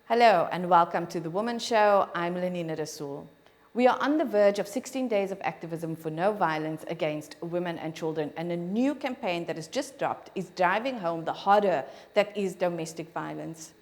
Hello and welcome to The Woman Show. I'm Lenina Rassool. We are on the verge of 16 days of activism for no violence against women and children, and a new campaign that has just dropped is driving home the horror that is domestic violence.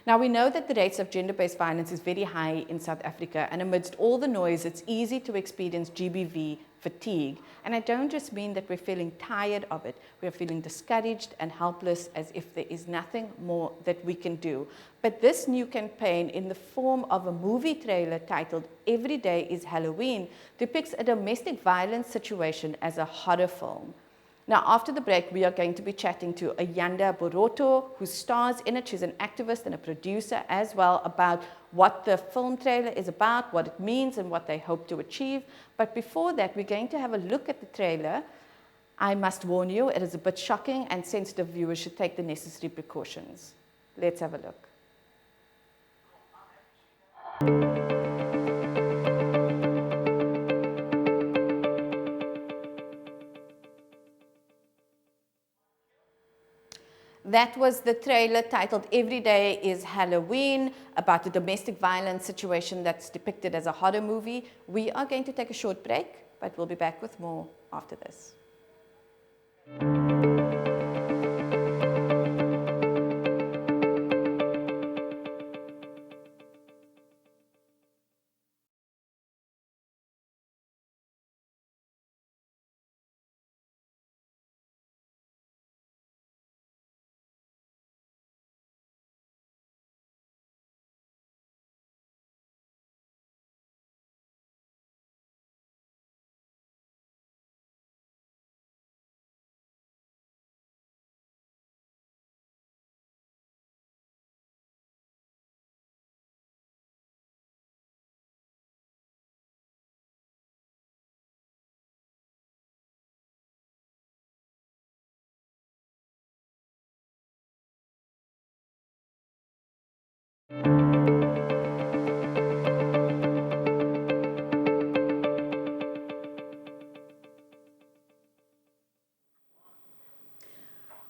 Now, we know that the rates of gender-based violence is very high in South Africa, and amidst all the noise, it's easy to experience GBV fatigue. And I don't just mean that we're feeling tired of it. We're feeling discouraged and helpless, as if there is nothing more that we can do. But this new campaign, in the form of a movie trailer titled "Every Day is Halloween," depicts a domestic violence situation as a horror film. Now, after the break, we are going to be chatting to Ayanda Borotho, who stars in it. She's an activist and a producer as well, about what the film trailer is about, what it means, and what they hope to achieve. But before that, we're going to have a look at the trailer. I must warn you, it is a bit shocking, and sensitive viewers should take the necessary precautions. Let's have a look. That was the trailer titled "Every Day is Halloween," about the domestic violence situation that's depicted as a horror movie. We are going to take a short break, but we'll be back with more after this.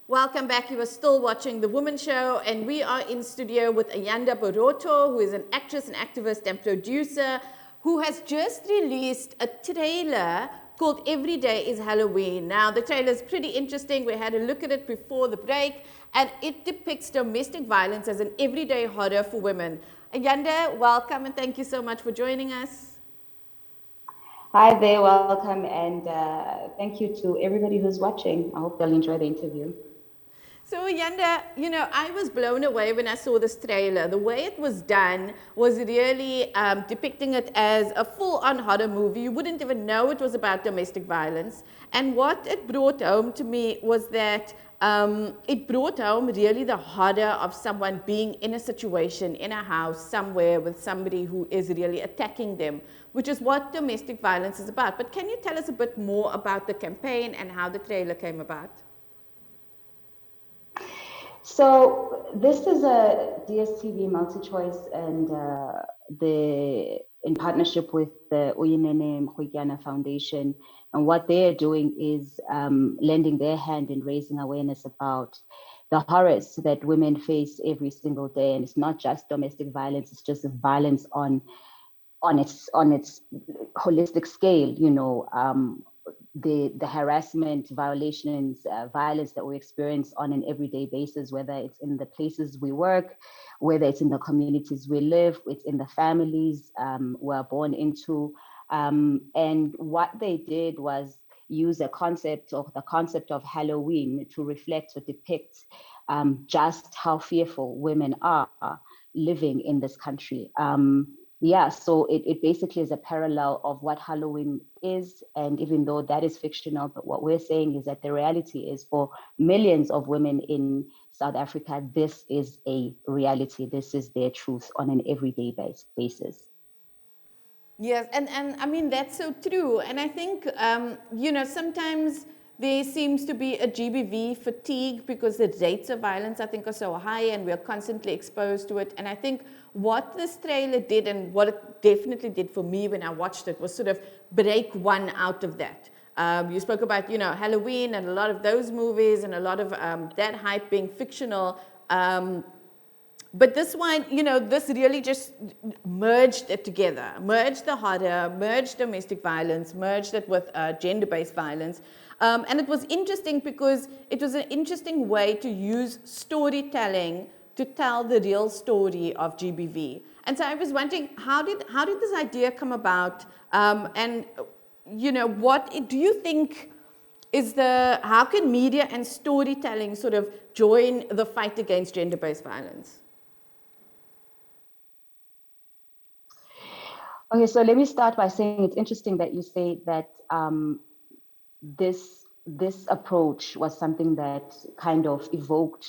Welcome back. You are still watching The Woman Show, and we are in studio with Ayanda Borotho, who is an actress and activist and producer, who has just released a trailer called "Every Day is Halloween." Now, the trailer is pretty interesting. We had a look at it before the break, and it depicts domestic violence as an everyday horror for women. Ayanda, welcome, and thank you so much for joining us. Hi there, welcome, and thank you to everybody who's watching. I hope they'll enjoy the interview. So, Ayanda, I was blown away when I saw this trailer. The way it was done was really depicting it as a full-on horror movie. You wouldn't even know it was about domestic violence. And what it brought home to me was that it brought home really the horror of someone being in a situation, in a house, somewhere with somebody who is really attacking them, which is what domestic violence is about. But can you tell us a bit more about the campaign and how the trailer came about? So this is a DSTV multi-choice, and in partnership with the Uyinene Mrwetyana Foundation. And what they are doing is lending their hand in raising awareness about the horrors that women face every single day. And it's not just domestic violence; it's just violence on its holistic scale. The harassment, violations, violence that we experience on an everyday basis, whether it's in the places we work, whether it's in the communities we live, it's in the families we're born into. And what they did was use the concept of Halloween to reflect or depict just how fearful women are living in this country. So it basically is a parallel of what Halloween is. And even though that is fictional, but what we're saying is that the reality is, for millions of women in South Africa, this is a reality. This is their truth on an everyday basis. Yes, and I mean, that's so true. And I think, sometimes there seems to be a GBV fatigue because the rates of violence, I think, are so high and we're constantly exposed to it. And I think what this trailer did, and what it definitely did for me when I watched it, was sort of break one out of that. You spoke about, Halloween and a lot of those movies and a lot of that hype being fictional. But this one, this really just merged it together, merged the horror, merged domestic violence, merged it with gender-based violence. And it was interesting because it was an interesting way to use storytelling to tell the real story of GBV. And so I was wondering, how did this idea come about? And, what do you think how can media and storytelling sort of join the fight against gender-based violence? Okay, so let me start by saying it's interesting that you say that this approach was something that kind of evoked,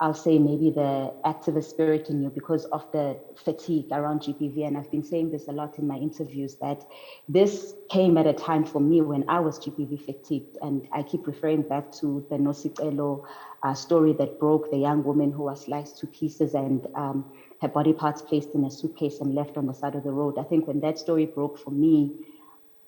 I'll say maybe the activist spirit in you because of the fatigue around GBV. And I've been saying this a lot in my interviews, that this came at a time for me when I was GBV fatigued. And I keep referring back to the Nosicelo story that broke, the young woman who was sliced to pieces and her body parts placed in a suitcase and left on the side of the road. I think when that story broke for me,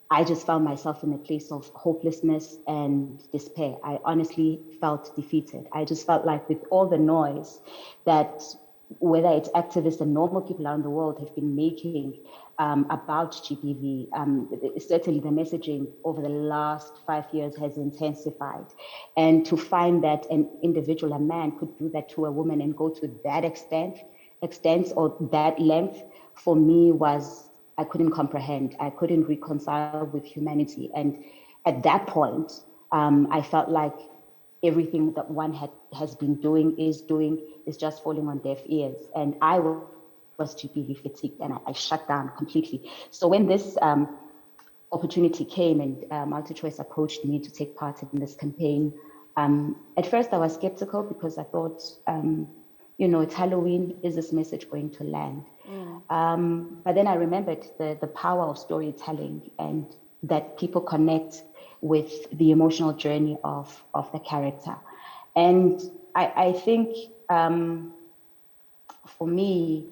I just found myself in a place of hopelessness and despair. I honestly felt defeated. I just felt like with all the noise that whether it's activists and normal people around the world have been making about GBV, certainly the messaging over the last 5 years has intensified. And to find that an individual, a man, could do that to a woman and go to that extent or that length, for me was, I couldn't comprehend. I couldn't reconcile with humanity. And at that point, I felt like everything that one has been doing is just falling on deaf ears. And I was GBV fatigued and I shut down completely. So when this opportunity came and MultiChoice approached me to take part in this campaign, at first I was skeptical because I thought, it's Halloween, is this message going to land? But then I remembered the power of storytelling and that people connect with the emotional journey of the character. And I think for me,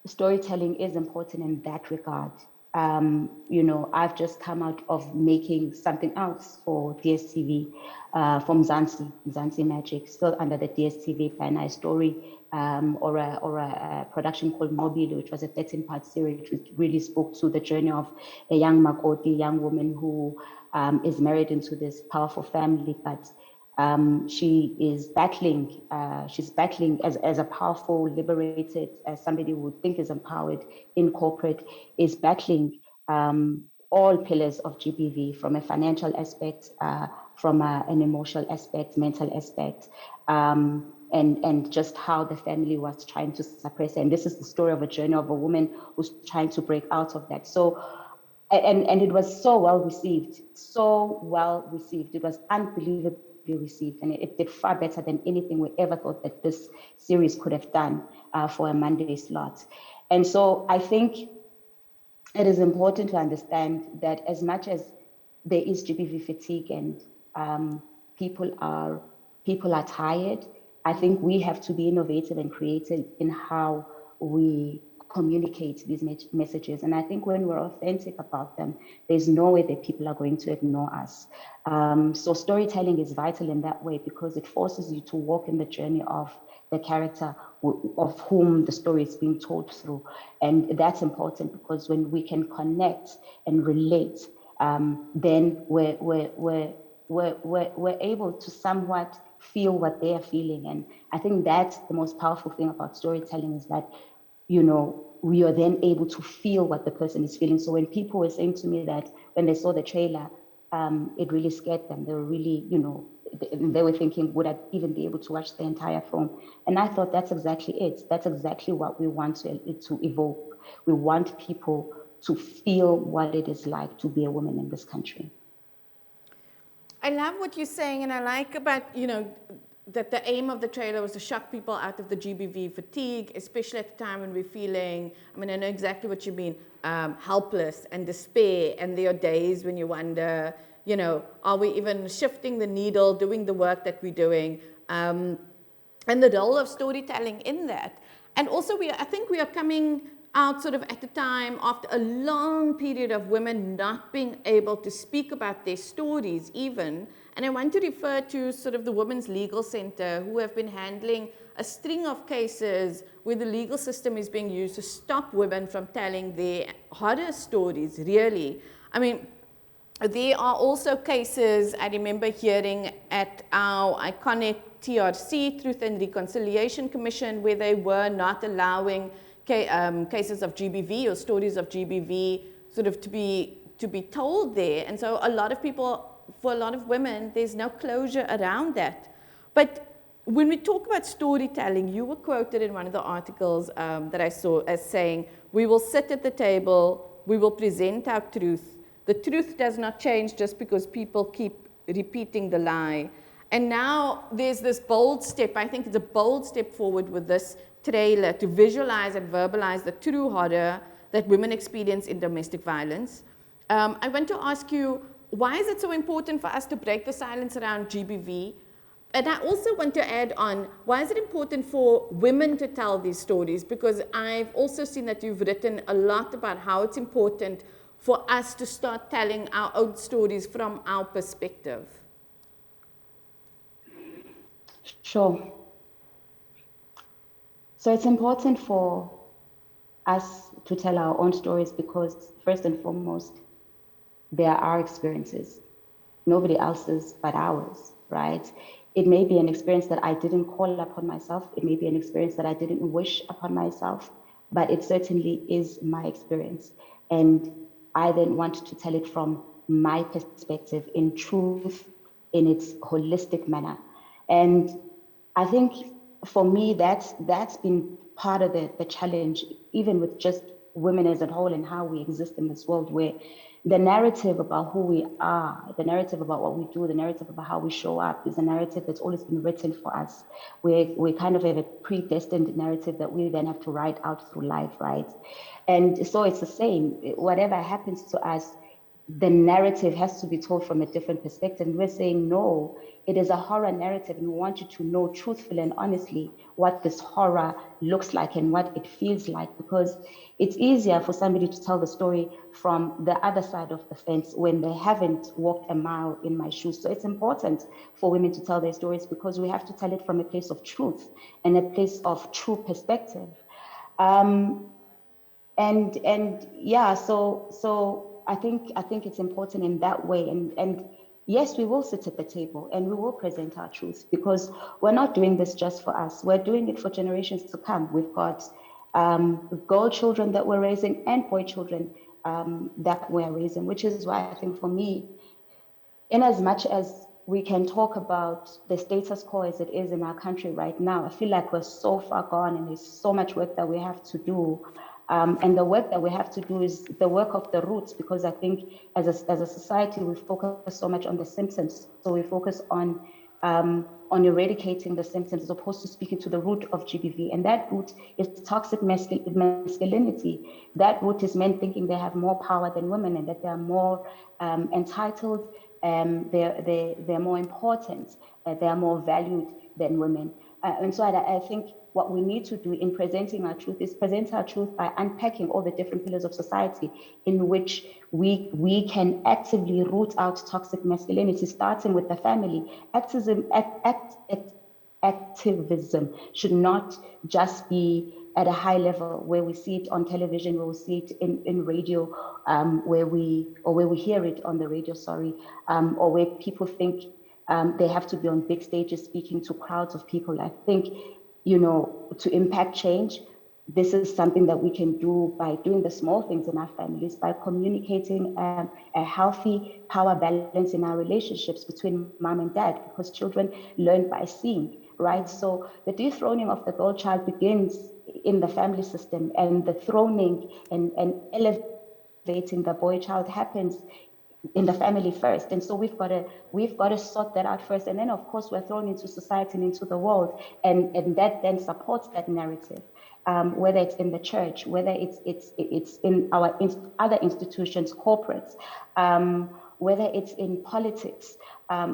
storytelling is important in that regard. I've just come out of making something else for DSTV from Mzansi Magic, still under the DSTV banner, a story or a production called Mobile, which was a 13-part series, which really spoke to the journey of a young Makoti, young woman who is married into this powerful family, but she is battling, as a powerful, liberated, as somebody who would think is empowered in corporate, is battling all pillars of GBV from a financial aspect, from an emotional aspect, mental aspect, and just how the family was trying to suppress her. And this is the story of a journey of a woman who's trying to break out of that. So, and it was so well received. It was unbelievably received, and it did far better than anything we ever thought that this series could have done for a Monday slot. And so I think it is important to understand that as much as there is GBV fatigue and people are tired, I think we have to be innovative and creative in how we communicate these messages. And I think when we're authentic about them, there's no way that people are going to ignore us. So storytelling is vital in that way because it forces you to walk in the journey of the character of whom the story is being told through. And that's important because when we can connect and relate, then we're able to somewhat feel what they are feeling. And I think that's the most powerful thing about storytelling, is that, we are then able to feel what the person is feeling. So when people were saying to me that when they saw the trailer, it really scared them. They were really, they were thinking, would I even be able to watch the entire film? And I thought that's exactly it. That's exactly what we want to evoke. We want people to feel what it is like to be a woman in this country. I love what you're saying, and I like about, that the aim of the trailer was to shock people out of the GBV fatigue, especially at the time when we're feeling, I know exactly what you mean, helpless and despair, and there are days when you wonder, are we even shifting the needle, doing the work that we're doing, and the role of storytelling in that. And also, I think we are coming out sort of at a time after a long period of women not being able to speak about their stories even. And I want to refer to sort of the Women's Legal Center, who have been handling a string of cases where the legal system is being used to stop women from telling their horror stories, really. I mean, there are also cases I remember hearing at our iconic TRC, Truth and Reconciliation Commission, where they were not allowing cases of GBV or stories of GBV sort of to be told there. And so a lot of people, for a lot of women, there's no closure around that. But when we talk about storytelling, you were quoted in one of the articles that I saw as saying, we will sit at the table, we will present our truth. The truth does not change just because people keep repeating the lie. And now there's this bold step, I think it's a bold step forward with this trailer to visualize and verbalize the true horror that women experience in domestic violence. I want to ask you, why is it so important for us to break the silence around GBV? And I also want to add on, why is it important for women to tell these stories? Because I've also seen that you've written a lot about how it's important for us to start telling our own stories from our perspective. Sure. So it's important for us to tell our own stories because, first and foremost, they are our experiences, nobody else's but ours, right? It may be an experience that I didn't call upon myself. It may be an experience that I didn't wish upon myself, but it certainly is my experience. And I then want to tell it from my perspective in truth, in its holistic manner. And I think for me, that's been part of the challenge, even with just women as a whole and how we exist in this world, where the narrative about who we are, the narrative about what we do, the narrative about how we show up is a narrative that's always been written for us. We kind of have a predestined narrative that we then have to write out through life, right? And so it's the same. Whatever happens to us, the narrative has to be told from a different perspective. And we're saying, no, it is a horror narrative, and we want you to know truthfully and honestly what this horror looks like and what it feels like, because it's easier for somebody to tell the story from the other side of the fence when they haven't walked a mile in my shoes. So it's important for women to tell their stories because we have to tell it from a place of truth and a place of true perspective. And yeah, so I think it's important in that way. And yes, we will sit at the table and we will present our truth because we're not doing this just for us. We're doing it for generations to come. We've got girl children that we're raising and boy children that we're raising, which is why I think for me, in as much as we can talk about the status quo as it is in our country right now, I feel like we're so far gone and there's so much work that we have to do. And the work that we have to do is the work of the roots, because I think as a society, we focus so much on the symptoms. So we focus on eradicating the symptoms as opposed to speaking to the root of GBV. And that root is toxic masculinity. That root is men thinking they have more power than women and that they're more entitled, they're more important, they are more valued than women. And so I think what we need to do in presenting our truth is present our truth by unpacking all the different pillars of society in which we can actively root out toxic masculinity, starting with the family. Activism should not just be at a high level where we see it on television, where we see it in radio, where we hear it on the radio, or where people think they have to be on big stages speaking to crowds of people. I think, to impact change, this is something that we can do by doing the small things in our families, by communicating a healthy power balance in our relationships between mom and dad, because children learn by seeing, right? So the dethroning of the girl child begins in the family system, and the throning and elevating the boy child happens in the family first. And so we've got to sort that out first. And then of course we're thrown into society and into the world, and that then supports that narrative. Whether it's in the church, whether it's in our other institutions, corporates, whether it's in politics,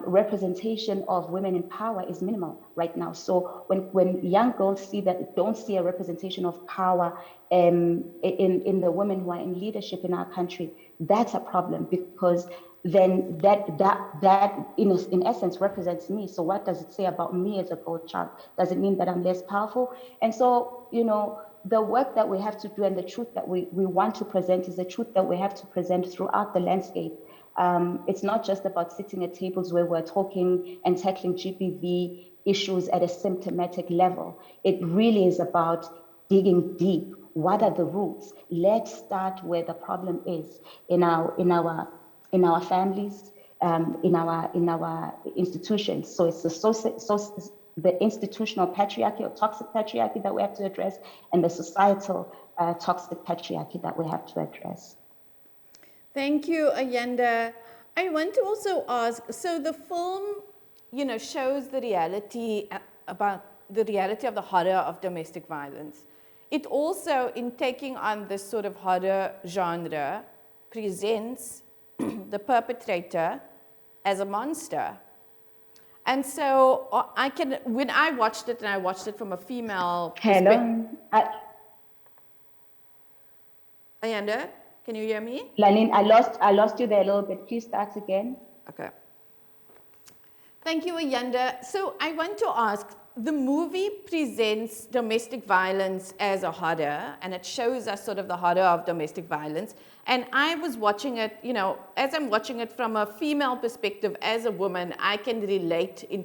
representation of women in power is minimal right now. So when young girls don't see a representation of power in the women who are in leadership in our country, that's a problem, because then that in essence represents me. So what does it say about me as a girl child? Does it mean that I'm less powerful? And so, the work that we have to do and the truth that we want to present is the truth that we have to present throughout the landscape. It's not just about sitting at tables where we're talking and tackling GBV issues at a symptomatic level. It really is about digging deep. What are the roots? Let's start where the problem is in our families, in our institutions. So it's the institutional patriarchy or toxic patriarchy that we have to address, and the societal toxic patriarchy that we have to address. Thank you, Ayanda. I want to also ask, so the film, shows the reality about the reality of the horror of domestic violence. It also, in taking on this sort of horror genre, presents the perpetrator as a monster. And so when I watched it, and I watched it from a female perspective. Ayanda, can you hear me? Lenine, I lost you there a little bit. Please start again. Okay. Thank you, Ayanda. So I want to ask, the movie presents domestic violence as a horror, and it shows us sort of the horror of domestic violence. And I was watching it, as I'm watching it from a female perspective, as a woman, I can relate in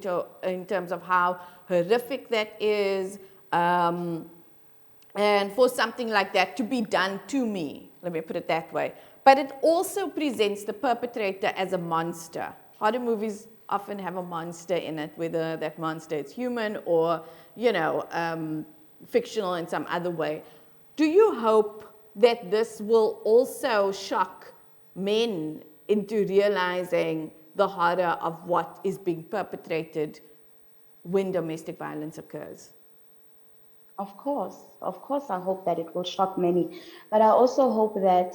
terms of how horrific that is, and for something like that to be done to me, let me put it that way. But it also presents the perpetrator as a monster. Horror movies often have a monster in it, whether that monster is human or, fictional in some other way. Do you hope that this will also shock men into realizing the horror of what is being perpetrated when domestic violence occurs? Of course, I hope that it will shock many, but I also hope that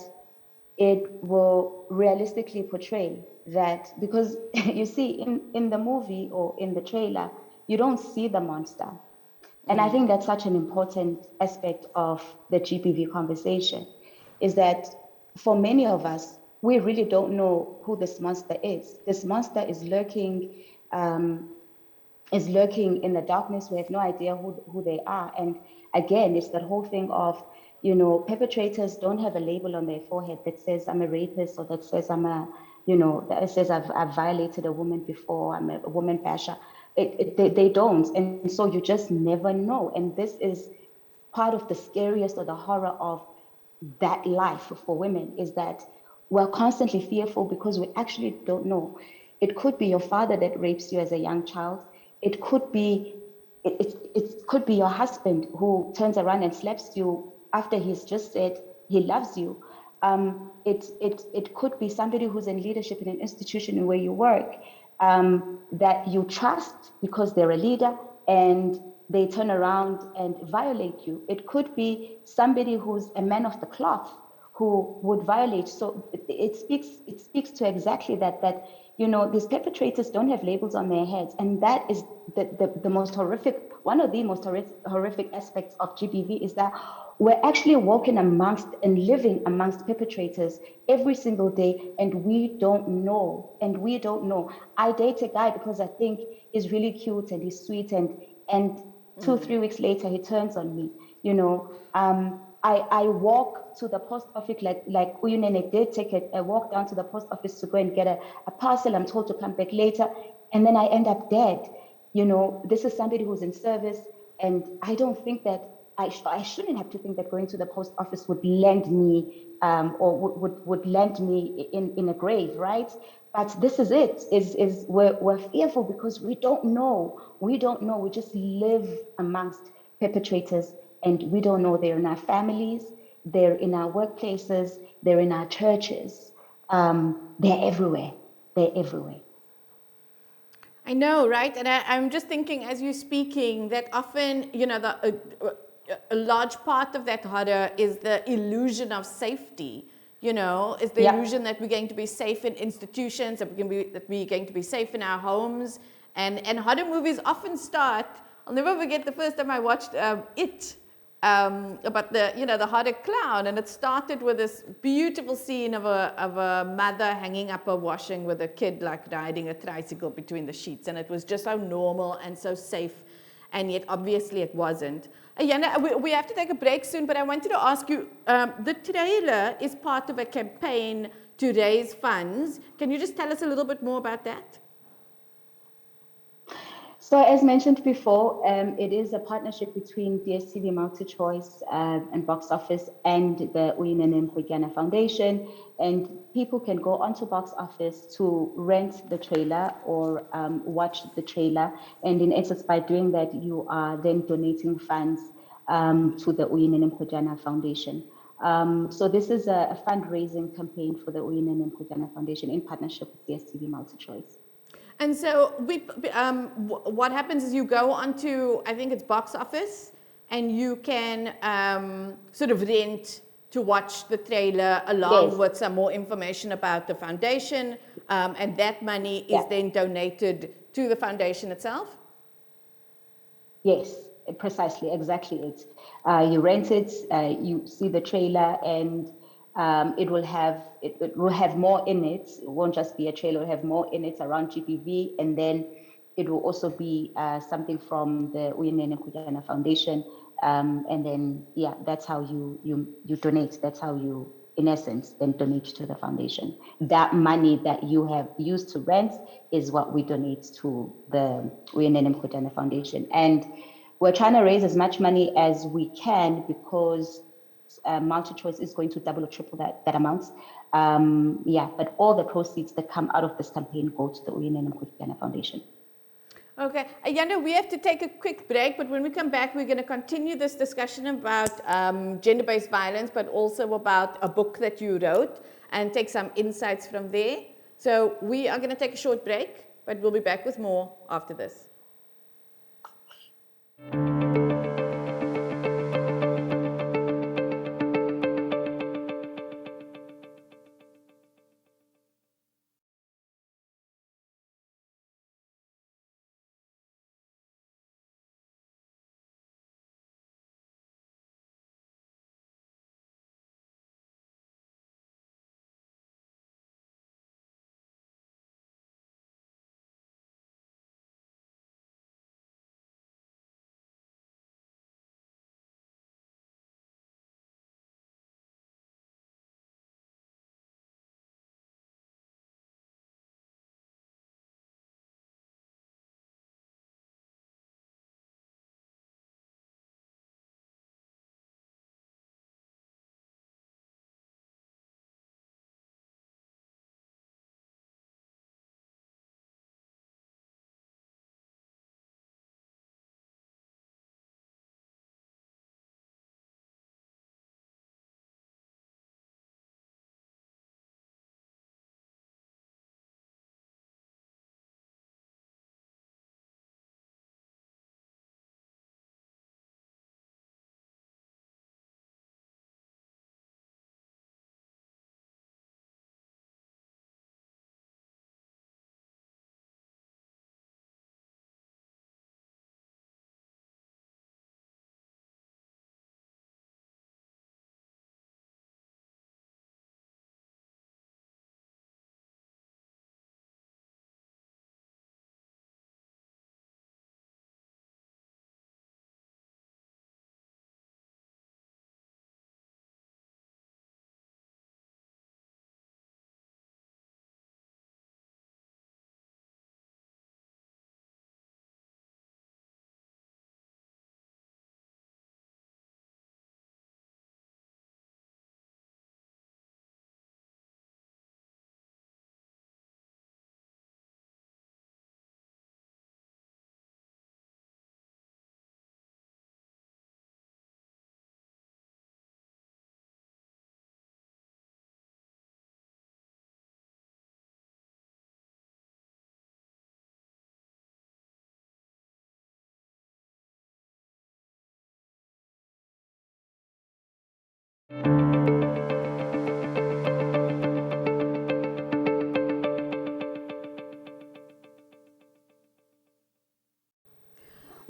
it will realistically portray that, because you see in the movie or in the trailer, you don't see the monster. And I think that's such an important aspect of the GBV conversation, is that for many of us, we really don't know who this monster is. This monster is lurking in the darkness. We have no idea who they are. And again, it's that whole thing of, perpetrators don't have a label on their forehead that says I'm a rapist, or that says that says I've violated a woman before, I'm a woman basher. They don't. And so you just never know. And this is part of the scariest or the horror of that life for women, is that we're constantly fearful because we actually don't know. It could be your father that rapes you as a young child. It could be your husband who turns around and slaps you after he's just said he loves you. It could be somebody who's in leadership in an institution where you work, that you trust because they're a leader, and they turn around and violate you. It could be somebody who's a man of the cloth who would violate. So it speaks to exactly that these perpetrators don't have labels on their heads, and that is the most horrific. One of the most horrific aspects of GBV is that we're actually walking amongst and living amongst perpetrators every single day, and we don't know. I date a guy because I think he's really cute and he's sweet, and 2-3 weeks later he turns on me. I walk to the post office like Uyunene did I walk down to the post office to go and get a parcel. I'm told to come back later, and then I end up dead. This is somebody who's in service, and I don't think that I shouldn't have to think that going to the post office would land me or would land me in a grave, right? But this is it. We're fearful because we don't know. We just live amongst perpetrators, and we don't know. They're in our families, they're in our workplaces, they're in our churches. They're everywhere. I know, right? And I'm just thinking as you're speaking that often, a large part of that horror is the illusion of safety. Is the illusion that we're going to be safe in institutions, that we're going to be safe in our homes. And horror movies often start, I'll never forget the first time I watched It. about the Hearted Clown, and it started with this beautiful scene of a mother hanging up her washing with a kid like riding a tricycle between the sheets, and it was just so normal and so safe, and yet obviously it wasn't. Ayanda, we have to take a break soon, but I wanted to ask you, the trailer is part of a campaign to raise funds. Can you just tell us a little bit more about that? So as mentioned before, it is a partnership between DSTV MultiChoice and Box Office and the Uyinene Foundation. And people can go onto Box Office to rent the trailer or watch the trailer. And in essence, by doing that, you are then donating funds to the Uyinene Foundation. So this is a fundraising campaign for the Uyinene Foundation in partnership with DSTV MultiChoice. And so what happens is you go onto, I think it's Box Office, and you can sort of rent to watch the trailer along with some more information about the foundation, and that money is then donated to the foundation itself? Yes, precisely, exactly it. You rent it, you see the trailer, and it will have more in it. It won't just be a trailer, it will have more in it around GBV, and then it will also be something from the Uyinene Foundation. And then, yeah, that's how you donate. That's how you, in essence, then donate to the foundation. That money that you have used to rent is what we donate to the Uyinene Foundation. And we're trying to raise as much money as we can because MultiChoice is going to double or triple that amount. But all the proceeds that come out of this campaign go to the Uyinene Foundation. Okay, Ayanda, we have to take a quick break, but when we come back, we're going to continue this discussion about gender-based violence, but also about a book that you wrote and take some insights from there. So we are going to take a short break, but we'll be back with more after this.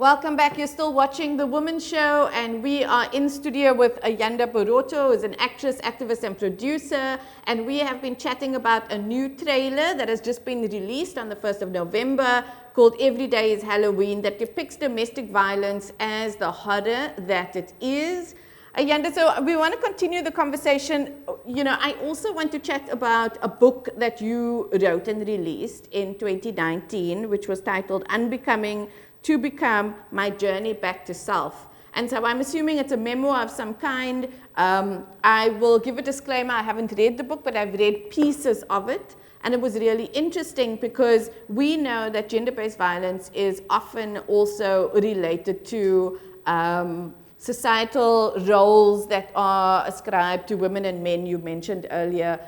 Welcome back. You're still watching The Woman Show, and we are in studio with Ayanda Borotho, who's an actress, activist, and producer. And we have been chatting about a new trailer that has just been released on the 1st of November called Every Day is Halloween, that depicts domestic violence as the horror that it is. Ayanda, so we want to continue the conversation. You know, I also want to chat about a book that you wrote and released in 2019, which was titled Unbecoming, to Become: My Journey Back to Self. And so I'm assuming it's a memoir of some kind. I will give a disclaimer, I haven't read the book, but I've read pieces of it. And it was really interesting because we know that gender-based violence is often also related to societal roles that are ascribed to women and men. You mentioned earlier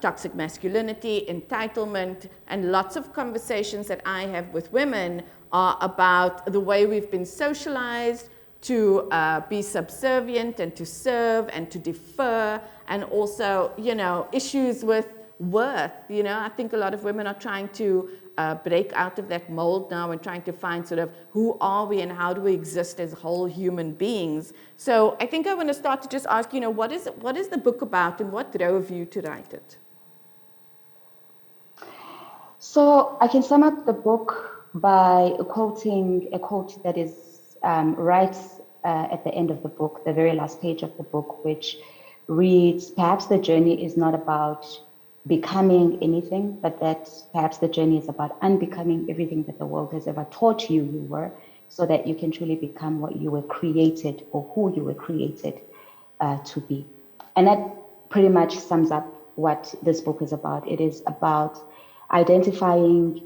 toxic masculinity, entitlement, and lots of conversations that I have with women are about the way we've been socialized to be subservient and to serve and to defer, and also, you know, issues with worth. You know, I think a lot of women are trying to break out of that mold now and trying to find sort of who are we and how do we exist as whole human beings. So I think I want to start to just ask, you know, what is the book about and what drove you to write it? So I can sum up the book by quoting a quote that is right at the end of the book, the very last page of the book, which reads, perhaps the journey is not about becoming anything, but that perhaps the journey is about unbecoming everything that the world has ever taught you you were, so that you can truly become what you were created or who you were created to be. And that pretty much sums up what this book is about. It is about identifying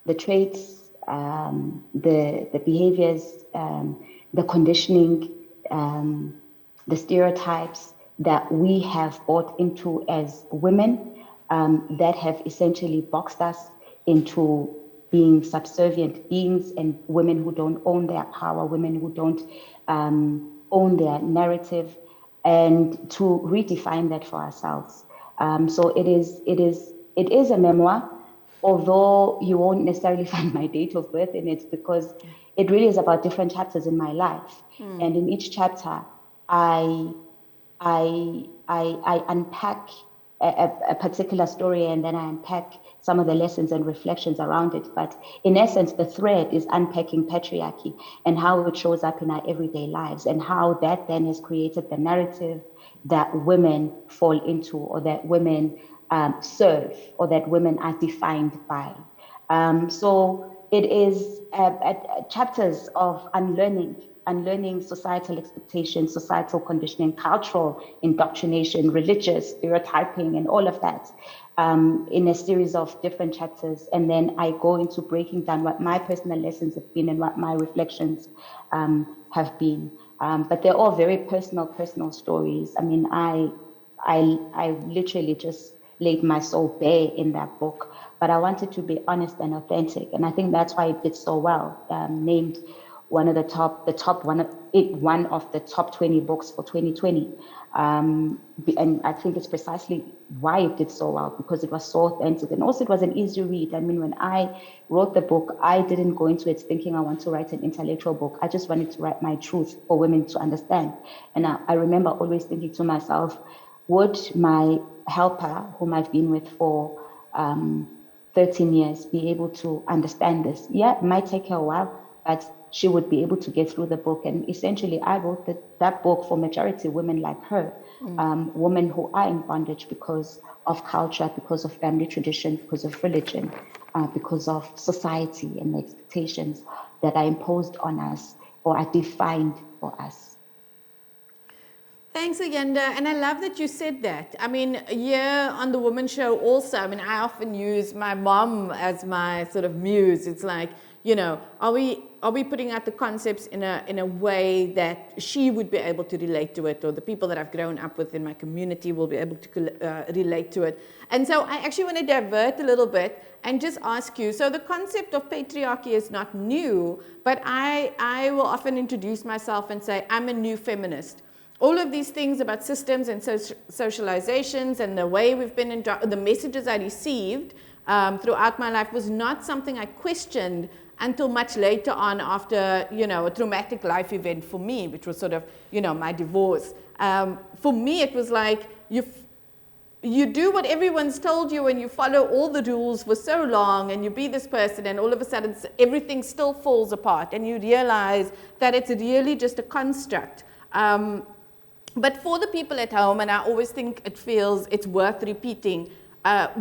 the traits, the behaviors, the conditioning, the stereotypes that we have bought into as women that have essentially boxed us into being subservient beings, and women who don't own their power, women who don't own their narrative, and to redefine that for ourselves. So it is a memoir, although you won't necessarily find my date of birth in it, because it really is about different chapters in my life. And in each chapter, I unpack a particular story, and then I unpack some of the lessons and reflections around it. But in essence, the thread is unpacking patriarchy and how it shows up in our everyday lives, and how that then has created the narrative that women fall into, or that women serve, or that women are defined by. So it is chapters of unlearning societal expectations, societal conditioning, cultural indoctrination, religious stereotyping, and all of that in a series of different chapters. And then I go into breaking down what my personal lessons have been and what my reflections have been. But they're all very personal stories. I mean, I literally just laid my soul bare in that book, but I wanted to be honest and authentic. And I think that's why it did so well. Named one of the top 20 books for 2020. And I think it's precisely why it did so well, because it was so authentic. And also it was an easy read. I mean, when I wrote the book, I didn't go into it thinking I want to write an intellectual book. I just wanted to write my truth for women to understand. And I remember always thinking to myself, would my helper, whom I've been with for 13 years, be able to understand this? Yeah, it might take her a while, but she would be able to get through the book. And essentially, I wrote that book for majority women like her, women who are in bondage because of culture, because of family tradition, because of religion, because of society and the expectations that are imposed on us or are defined for us. Thanks, Ayanda. And I love that you said that. I mean, here on The Woman Show also, I mean, I often use my mom as my sort of muse. It's like, you know, are we putting out the concepts in a way that she would be able to relate to it, or the people that I've grown up with in my community will be able to relate to it? And so I actually want to divert a little bit and just ask you, so the concept of patriarchy is not new, but I will often introduce myself and say, I'm a new feminist. All of these things about systems and socializations and the way we've been, the messages I received throughout my life was not something I questioned until much later on after, you know, a traumatic life event for me, which was sort of, you know, my divorce. For me, it was like you do what everyone's told you and you follow all the rules for so long and you be this person and all of a sudden everything still falls apart and you realize that it's really just a construct. But for the people at home, and I always think it's worth repeating,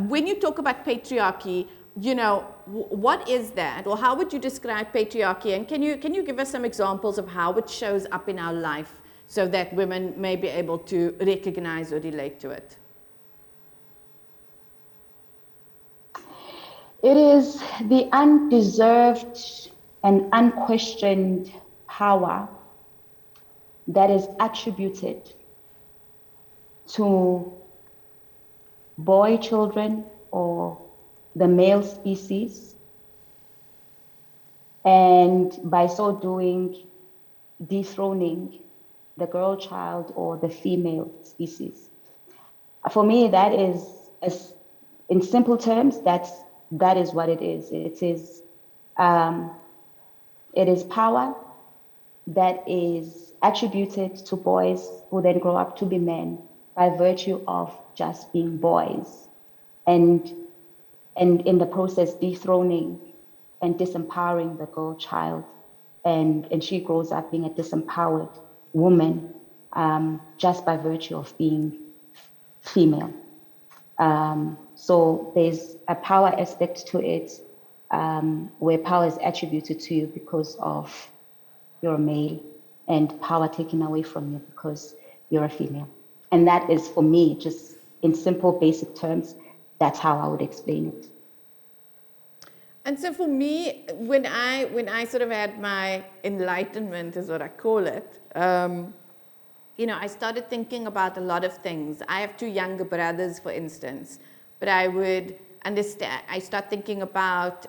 when you talk about patriarchy, you know, what is that, or how would you describe patriarchy? And can you give us some examples of how it shows up in our life so that women may be able to recognize or relate to it? It is the undeserved and unquestioned power that is attributed to boy children or the male species, and by so doing, dethroning the girl child or the female species. For me, that is, in simple terms, that is what it is. It is power that is attributed to boys who then grow up to be men by virtue of just being boys, and in the process dethroning and disempowering the girl child, and she grows up being a disempowered woman just by virtue of being female. So there's a power aspect to it, where power is attributed to you because of you're a male, and power taken away from you because you're a female. And that is, for me, just in simple, basic terms, that's how I would explain it. And so for me, when I sort of had my enlightenment, is what I call it, you know, I started thinking about a lot of things. I have two younger brothers, for instance, but I would understand, I start thinking about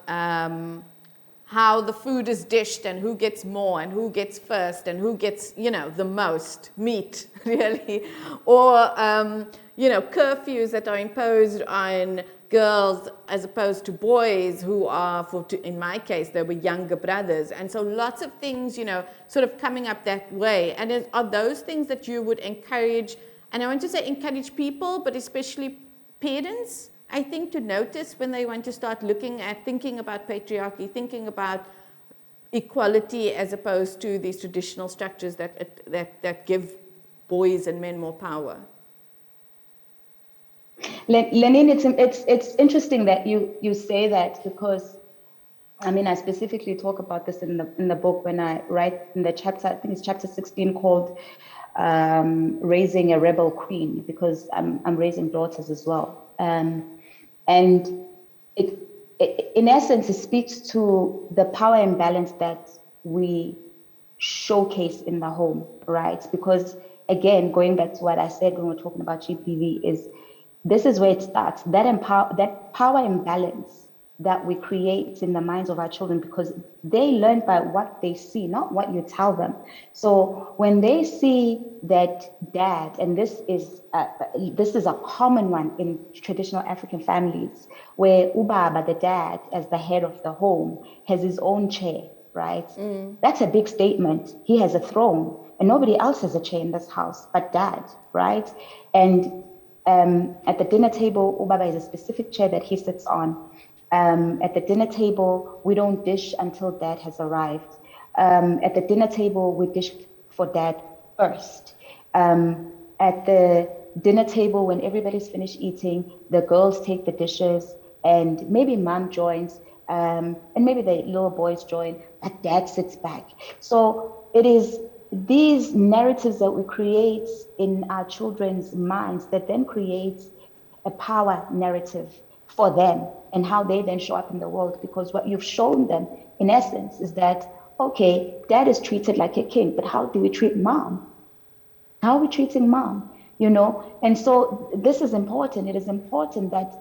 how the food is dished and who gets more and who gets first and who gets, you know, the most meat, really. Or, you know, curfews that are imposed on girls as opposed to boys who are, in my case, they were younger brothers. And so lots of things, you know, sort of coming up that way. And are those things that you would encourage, and I want to say encourage people, but especially parents, I think, to notice when they want to start thinking about patriarchy, thinking about equality as opposed to these traditional structures that give boys and men more power? Lenin, it's interesting that you say that, because I mean, I specifically talk about this in the book when I write in the chapter, I think it's chapter 16, called Raising a Rebel Queen, because I'm raising daughters as well. And it, in essence, it speaks to the power imbalance that we showcase in the home, right? Because again, going back to what I said when we're talking about GPV, this is where it starts. That power imbalance that we create in the minds of our children, because they learn by what they see, not what you tell them. So when they see that dad, and this is a common one in traditional African families, where Ubaba, the dad, as the head of the home, has his own chair, right? That's a big statement. He has a throne, and nobody else has a chair in this house but dad, right? And at the dinner table, Ubaba has a specific chair that he sits on. At the dinner table, we don't dish until dad has arrived. At the dinner table, we dish for dad first. At the dinner table, when everybody's finished eating, the girls take the dishes, and maybe mom joins, and maybe the little boys join, but dad sits back. So it is these narratives that we create in our children's minds that then creates a power narrative for them and how they then show up in the world. Because what you've shown them, in essence, is that, okay, dad is treated like a king, but how do we treat mom? How are we treating mom? You know? And so this is important. It is important that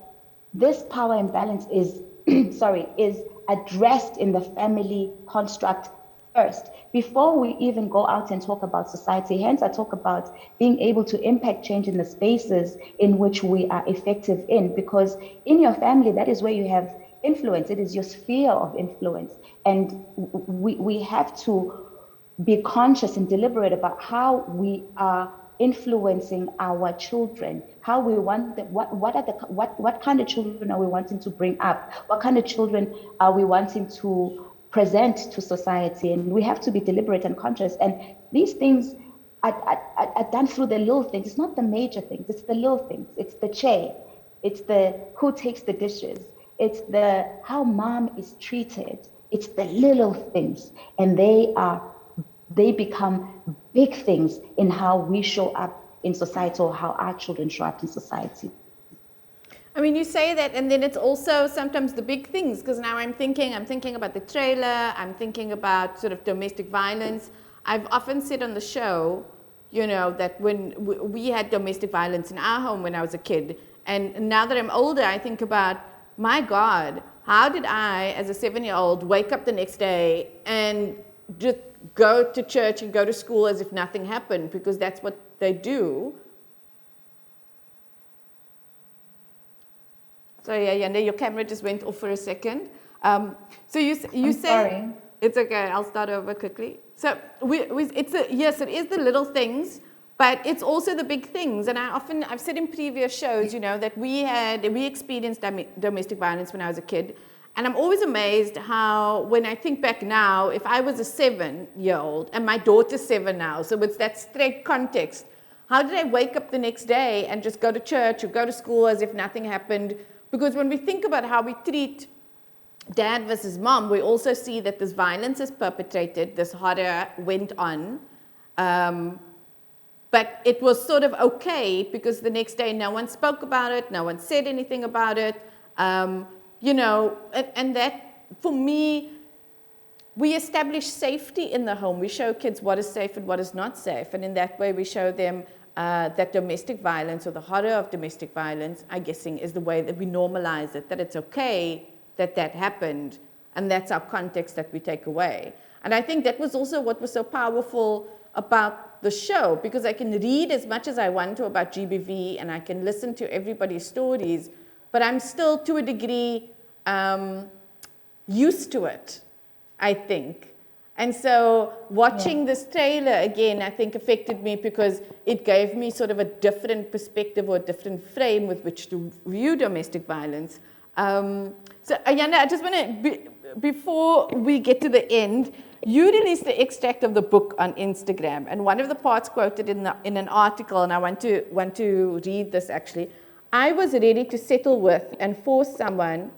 this power imbalance is, is addressed in the family construct first, before we even go out and talk about society. Hence, I talk about being able to impact change in the spaces in which we are effective in, because in your family, that is where you have influence. It is your sphere of influence. And we have to be conscious and deliberate about how we are influencing our children, how we want them, what kind of children are we wanting to bring up, what kind of children are we wanting to present to society. And we have to be deliberate and conscious. And these things are done through the little things. It's not the major things, it's the little things. It's the chair, it's the who takes the dishes, it's the how mom is treated. It's the little things, and they become big things in how we show up in society, or how our children show up in society. I mean, you say that, and then it's also sometimes the big things, because now I'm thinking about the trailer, I'm thinking about sort of domestic violence. I've often said on the show, you know, that when we had domestic violence in our home when I was a kid, and now that I'm older, I think about, my God, how did I, as a 7-year-old, wake up the next day and just go to church and go to school as if nothing happened, because that's what they do. Sorry, Ayanda, your camera just went off for a second. So you say, sorry. It's okay, I'll start over quickly. So yes, it is the little things, but it's also the big things. And I've said in previous shows, you know, that we experienced domestic violence when I was a kid. And I'm always amazed how, when I think back now, if I was a 7-year-old, and my daughter's 7 now, so it's that straight context, how did I wake up the next day and just go to church or go to school as if nothing happened? Because when we think about how we treat dad versus mom, we also see that this violence is perpetrated, this horror went on, but it was sort of okay because the next day no one spoke about it, no one said anything about it, you know, and that, for me, we establish safety in the home. We show kids what is safe and what is not safe, and in that way we show them that domestic violence, or the horror of domestic violence, I'm guessing, is the way that we normalize it, that it's okay that that happened, and that's our context that we take away. And I think that was also what was so powerful about the show, because I can read as much as I want to about GBV, and I can listen to everybody's stories, but I'm still, to a degree, used to it, I think. And so watching this trailer again, I think affected me because it gave me sort of a different perspective or a different frame with which to view domestic violence. So Ayanda, I just want to, before we get to the end, you released the extract of the book on Instagram, and one of the parts quoted in an article, and I want to read this actually. I was ready to settle with and force someone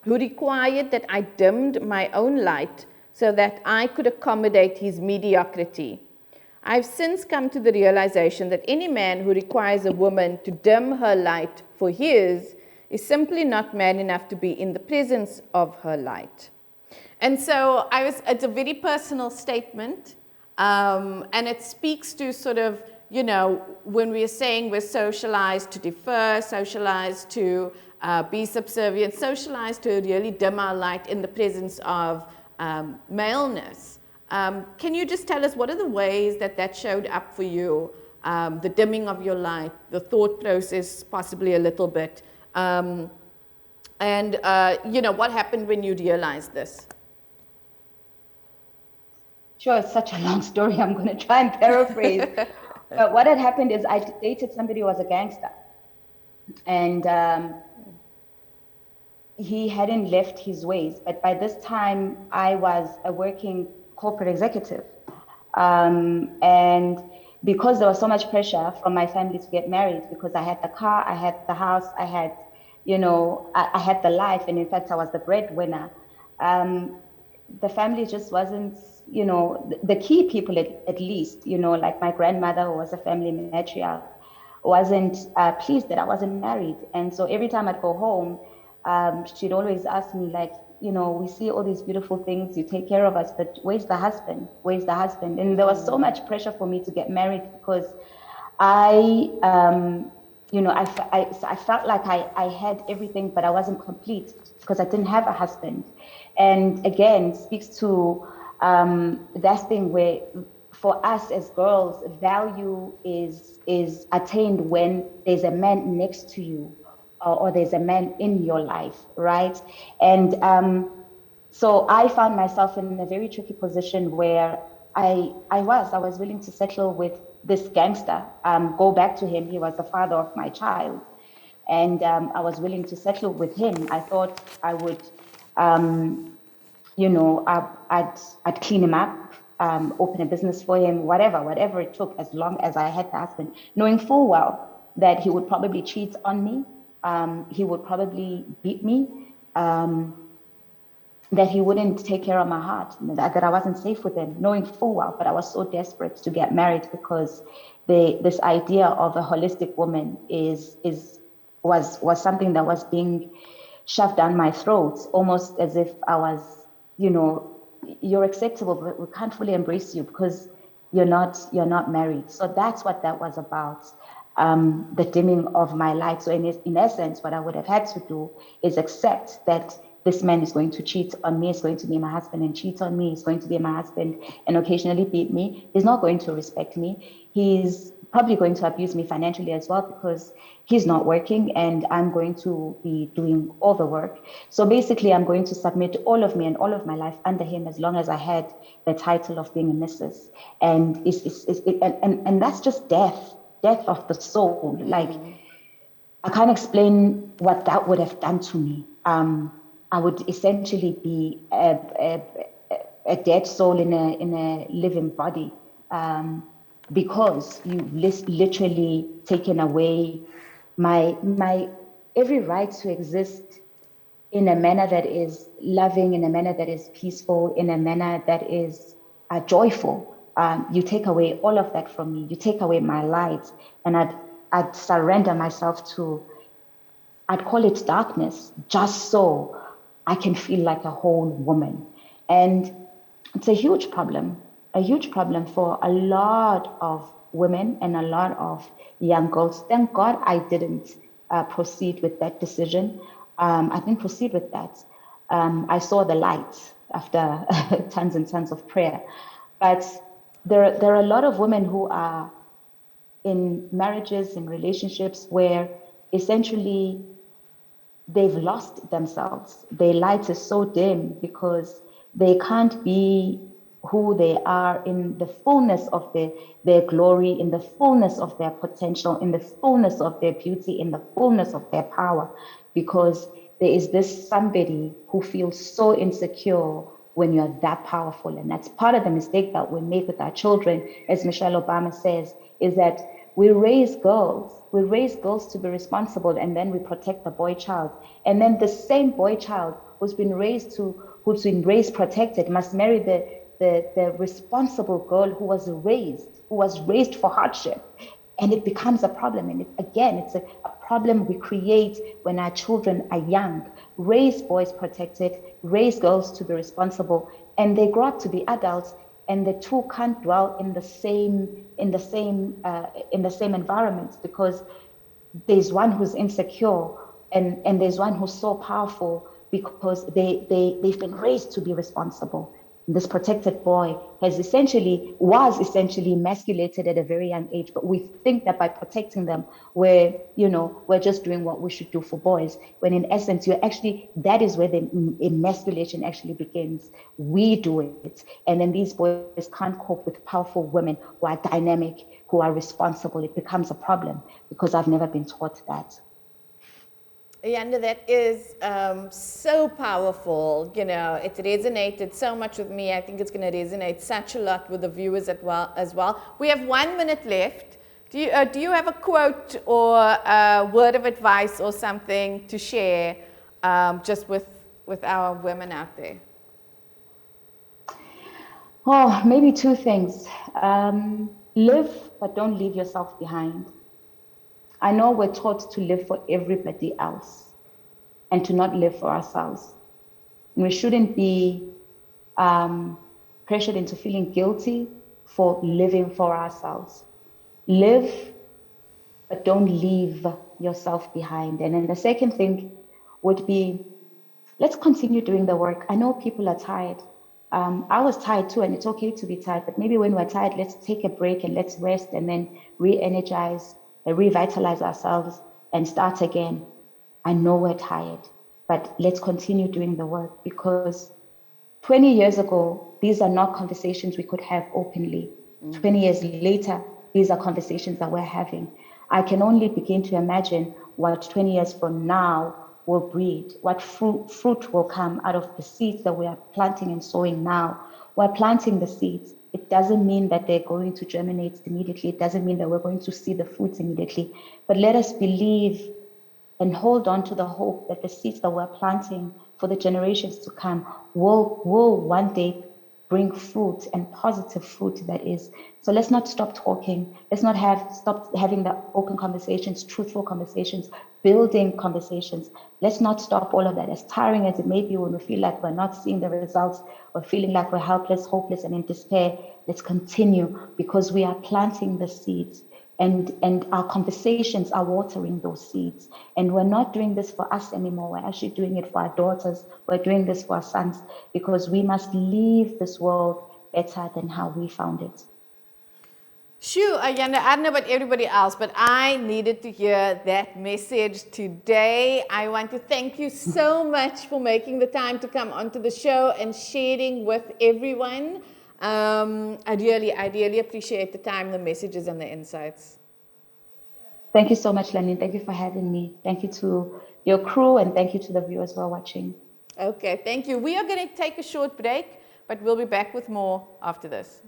who required that I dimmed my own light so that I could accommodate his mediocrity. I've since come to the realization that any man who requires a woman to dim her light for his is simply not man enough to be in the presence of her light. And so it's a very personal statement, and it speaks to sort of, you know, when we're saying we're socialized to defer, socialized to be subservient, socialized to really dim our light in the presence of maleness. Can you just tell us what are the ways that showed up for you, the dimming of your light, the thought process, possibly a little bit, and you know, what happened when you realized this? Sure, it's such a long story. I'm going to try and paraphrase. But what had happened is I dated somebody who was a gangster, and he hadn't left his ways. But by this time, I was a working corporate executive. And because there was so much pressure from my family to get married, because I had the car, I had the house, I had, you know, I had the life. And in fact, I was the breadwinner. The family just wasn't, you know, the key people at least, you know, like my grandmother, who was a family matriarch, wasn't pleased that I wasn't married. And so every time I'd go home, she'd always ask me, like, you know, we see all these beautiful things, you take care of us, but where's the husband? Where's the husband? And there was so much pressure for me to get married because you know, I felt like I had everything, but I wasn't complete because I didn't have a husband. And again, speaks to that thing where for us as girls, value is attained when there's a man next to you or there's a man in your life, right? And so I found myself in a very tricky position where I was willing to settle with this gangster, go back to him. He was the father of my child. And I was willing to settle with him. I thought I would, you know, I'd clean him up, open a business for him, whatever it took, as long as I had the husband, knowing full well that he would probably cheat on me, he would probably beat me, that he wouldn't take care of my heart, that I wasn't safe with him, knowing full well. But I was so desperate to get married because this idea of a holistic woman was something that was being shoved down my throat, almost as if I was, you know, you're acceptable, but we can't fully embrace you because you're not married. So that's what that was about. The dimming of my light. So in essence, what I would have had to do is accept that this man is going to cheat on me, is going to be my husband and cheat on me, is going to be my husband and occasionally beat me. He's not going to respect me. He's probably going to abuse me financially as well because he's not working and I'm going to be doing all the work. So basically, I'm going to submit all of me and all of my life under him as long as I had the title of being a Mrs. And and that's just death of the soul. Like, I can't explain what that would have done to me. I would essentially be a dead soul in a living body, because you literally taken away my every right to exist in a manner that is loving, in a manner that is peaceful, in a manner that is joyful. You take away all of that from me. You take away my light, and I'd surrender myself to, I'd call it darkness, just so I can feel like a whole woman. And it's a huge problem for a lot of women and a lot of young girls. Thank God I didn't proceed with that decision. I didn't proceed with that. I saw the light after tons and tons of prayer. But there are a lot of women who are in marriages, in relationships where essentially they've lost themselves. Their light is so dim because they can't be who they are in the fullness of their glory, in the fullness of their potential, in the fullness of their beauty, in the fullness of their power, because there is this somebody who feels so insecure when you're that powerful. And that's part of the mistake that we make with our children, as Michelle Obama says, is that we raise girls to be responsible, and then we protect the boy child. And then the same boy child who's been raised protected must marry the responsible girl who was raised for hardship. And it becomes a problem. And it's a problem we create when our children are young. Raise boys protected, raise girls to be responsible, and they grow up to be adults, and the two can't dwell in the same environment, because there's one who's insecure and there's one who's so powerful because they've been raised to be responsible. This protected boy was essentially emasculated at a very young age, but we think that by protecting them, we're just doing what we should do for boys, when in essence, that is where the emasculation actually begins. We do it. And then these boys can't cope with powerful women who are dynamic, who are responsible. It becomes a problem because I've never been taught that. Ayanda, that is so powerful. It resonated so much with me. I think it's going to resonate such a lot with the viewers as well. We have 1 minute left. Do you have a quote or a word of advice or something to share just with our women out there? Oh, maybe two things. Live, but don't leave yourself behind. I know we're taught to live for everybody else and to not live for ourselves. We shouldn't be pressured into feeling guilty for living for ourselves. Live, but don't leave yourself behind. And then the second thing would be, let's continue doing the work. I know people are tired. I was tired too, and it's okay to be tired, but maybe when we're tired, let's take a break and let's rest and then re-energize, revitalize ourselves and start again. I know we're tired, but let's continue doing the work, because 20 years ago, these are not conversations we could have openly. 20 years later, these are conversations that we're having. I can only begin to imagine what 20 years from now will breed, what fruit will come out of the seeds that we are planting and sowing now. We're planting the seeds. It doesn't mean that they're going to germinate immediately. It doesn't mean that we're going to see the fruits immediately. But let us believe and hold on to the hope that the seeds that we're planting for the generations to come will one day bring fruit, and positive fruit that is. So let's not stop talking. Let's not stop having the open conversations, truthful conversations, building conversations. Let's not stop all of that. As tiring as it may be when we feel like we're not seeing the results, or feeling like we're helpless, hopeless, and in despair, let's continue, because we are planting the seeds. And our conversations are watering those seeds. And we're not doing this for us anymore. We're actually doing it for our daughters. We're doing this for our sons, because we must leave this world better than how we found it. Shoo, Ayanda, I don't know about everybody else, but I needed to hear that message today. I want to thank you so much for making the time to come onto the show and sharing with everyone. I really appreciate the time, the messages, and the insights. Thank you so much, Lenina. Thank you for having me. Thank you to your crew, and thank you to the viewers who are watching. Okay, thank you. We are going to take a short break, but we'll be back with more after this.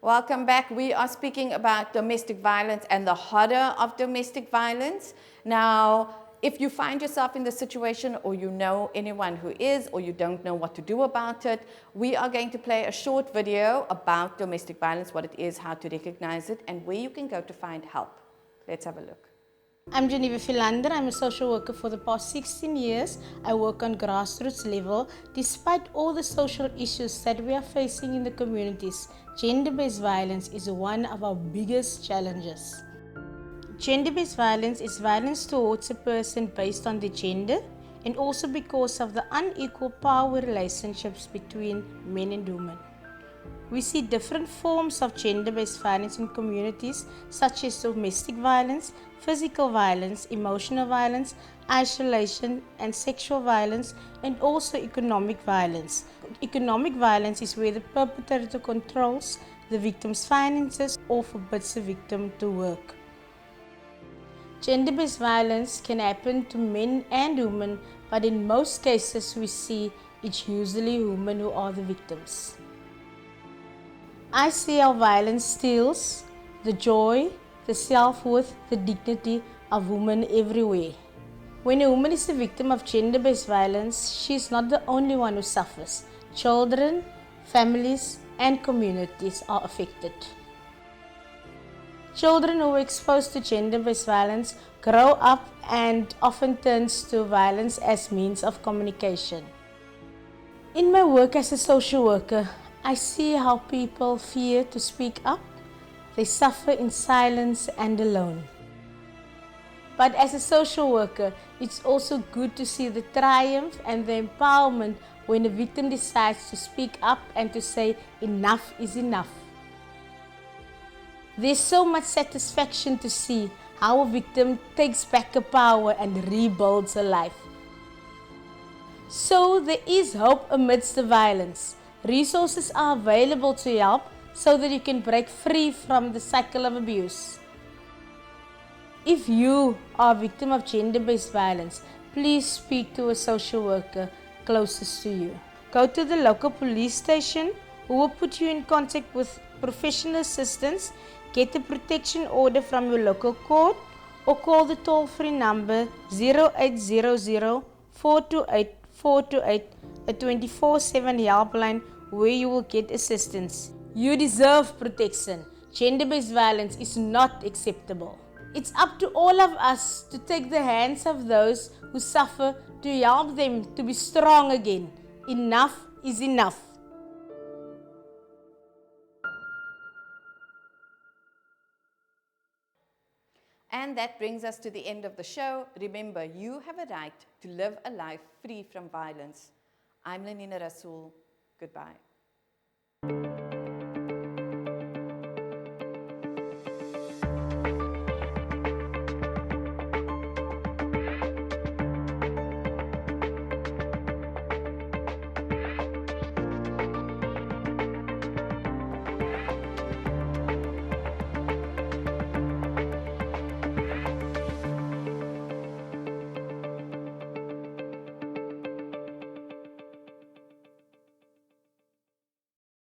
Welcome back. We are speaking about domestic violence and the horror of domestic violence. Now, if you find yourself in the situation, or you know anyone who is, or you don't know what to do about it, we are going to play a short video about domestic violence, what it is, how to recognize it, and where you can go to find help. Let's have a look. I'm Geneva Philander. I'm a social worker for the past 16 years. I work on grassroots level. Despite all the social issues that we are facing in the communities, gender-based violence is one of our biggest challenges. Gender-based violence is violence towards a person based on their gender, and also because of the unequal power relationships between men and women. We see different forms of gender-based violence in communities such as domestic violence, physical violence, emotional violence, isolation and sexual violence, and also economic violence. Economic violence is where the perpetrator controls the victim's finances or forbids the victim to work. Gender-based violence can happen to men and women, but in most cases we see it's usually women who are the victims. I see how violence steals the joy, the self-worth, the dignity of women everywhere. When a woman is the victim of gender-based violence, she is not the only one who suffers. Children, families, and communities are affected. Children who are exposed to gender-based violence grow up and often turns to violence as means of communication. In my work as a social worker, I see how people fear to speak up. They suffer in silence and alone. But as a social worker, it's also good to see the triumph and the empowerment when a victim decides to speak up and to say enough is enough. There's so much satisfaction to see how a victim takes back her power and rebuilds her life. So there is hope amidst the violence. Resources are available to help so that you can break free from the cycle of abuse. If you are a victim of gender-based violence, please speak to a social worker closest to you. Go to the local police station who will put you in contact with professional assistance, get a protection order from your local court, or call the toll-free number 0800 428 428, a 24/7 helpline where you will get assistance. You deserve protection. Gender-based violence is not acceptable. It's up to all of us to take the hands of those who suffer to help them to be strong again. Enough is enough. And that brings us to the end of the show. Remember, you have a right to live a life free from violence. I'm Lenina Rassool. Goodbye.